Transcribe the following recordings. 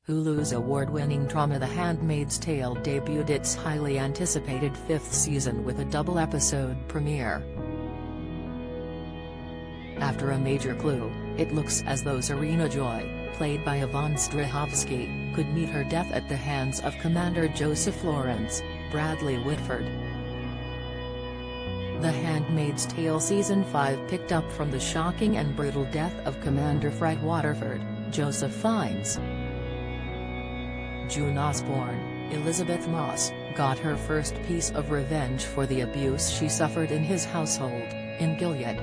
Hulu's award-winning drama The Handmaid's Tale debuted its highly anticipated 5th season with a double-episode premiere. After a major clue, it looks as though Serena Joy, played by Yvonne Strahovski, could meet her death at the hands of Commander Joseph Lawrence, Bradley Whitford. The Handmaid's Tale Season 5 picked up from the shocking and brutal death of Commander Fred Waterford, Joseph finds June Osborne, Elizabeth Moss, got her first piece of revenge for the abuse she suffered in his household, in Gilead.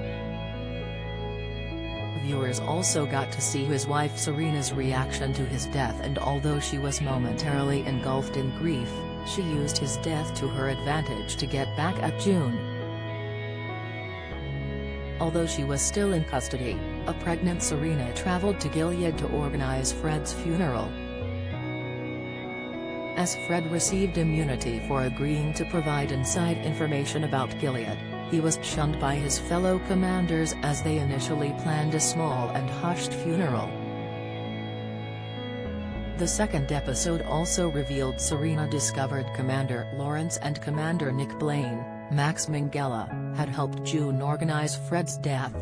Viewers also got to see his wife Serena's reaction to his death, and although she was momentarily engulfed in grief, she used his death to her advantage to get back at June. Although she was still in custody, a pregnant Serena traveled to Gilead to organize Fred's funeral. As Fred received immunity for agreeing to provide inside information about Gilead, he was shunned by his fellow commanders as they initially planned a small and hushed funeral. The second episode also revealed Serena discovered Commander Lawrence and Commander Nick Blaine, Max Minghella, had helped June organize Fred's death.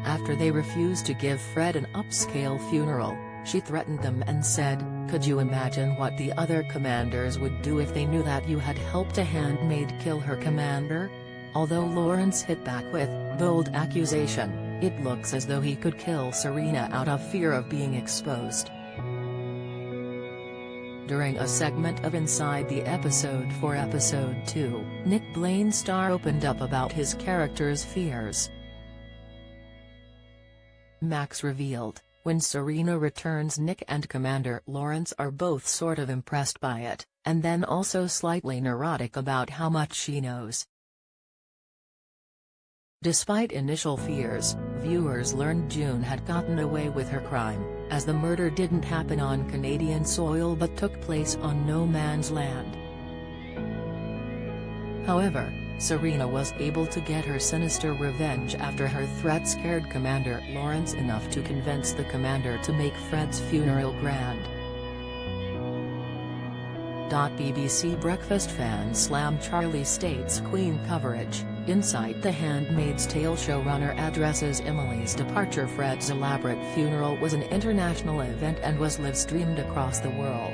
After they refused to give Fred an upscale funeral, she threatened them and said, "Could you imagine what the other commanders would do if they knew that you had helped a handmaid kill her commander?" Although Lawrence hit back with bold accusation, it looks as though he could kill Serena out of fear of being exposed. During a segment of Inside the Episode for Episode 2, Nick Blaine's star opened up about his character's fears. Max revealed, "When Serena returns, Nick and Commander Lawrence are both sort of impressed by it, and then also slightly neurotic about how much she knows." Despite initial fears, viewers learned June had gotten away with her crime, as the murder didn't happen on Canadian soil but took place on no man's land. However, Serena was able to get her sinister revenge after her threat scared Commander Lawrence enough to convince the commander to make Fred's funeral grand. BBC Breakfast fan Slam Charlie states Queen coverage, Inside the Handmaid's Tale showrunner addresses Emily's departure. Fred's elaborate funeral was an international event and was live-streamed across the world.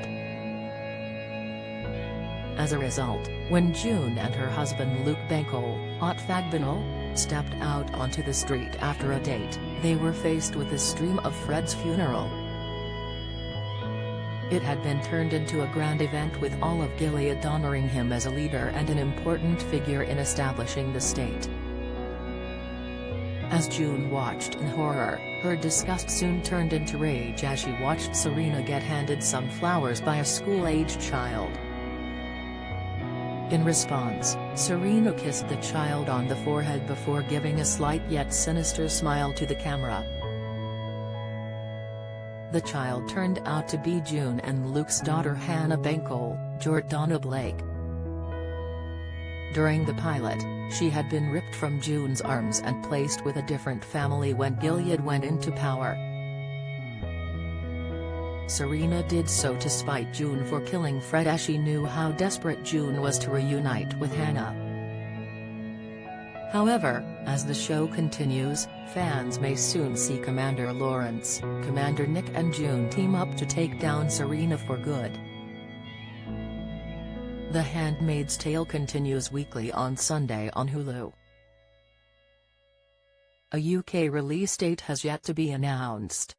As a result, when June and her husband Luke Fagbinal stepped out onto the street after a date, they were faced with a stream of Fred's funeral. It had been turned into a grand event with all of Gilead honoring him as a leader and an important figure in establishing the state. As June watched in horror, her disgust soon turned into rage as she watched Serena get handed some flowers by a school-aged child. In response, Serena kissed the child on the forehead before giving a slight yet sinister smile to the camera. The child turned out to be June and Luke's daughter Hannah Bankole, Jordana Blake. During the pilot, she had been ripped from June's arms and placed with a different family when Gilead went into power. Serena did so to spite June for killing Fred, as she knew how desperate June was to reunite with Hannah. However, as the show continues, fans may soon see Commander Lawrence, Commander Nick and June team up to take down Serena for good. The Handmaid's Tale continues weekly on Sunday on Hulu. A UK release date has yet to be announced.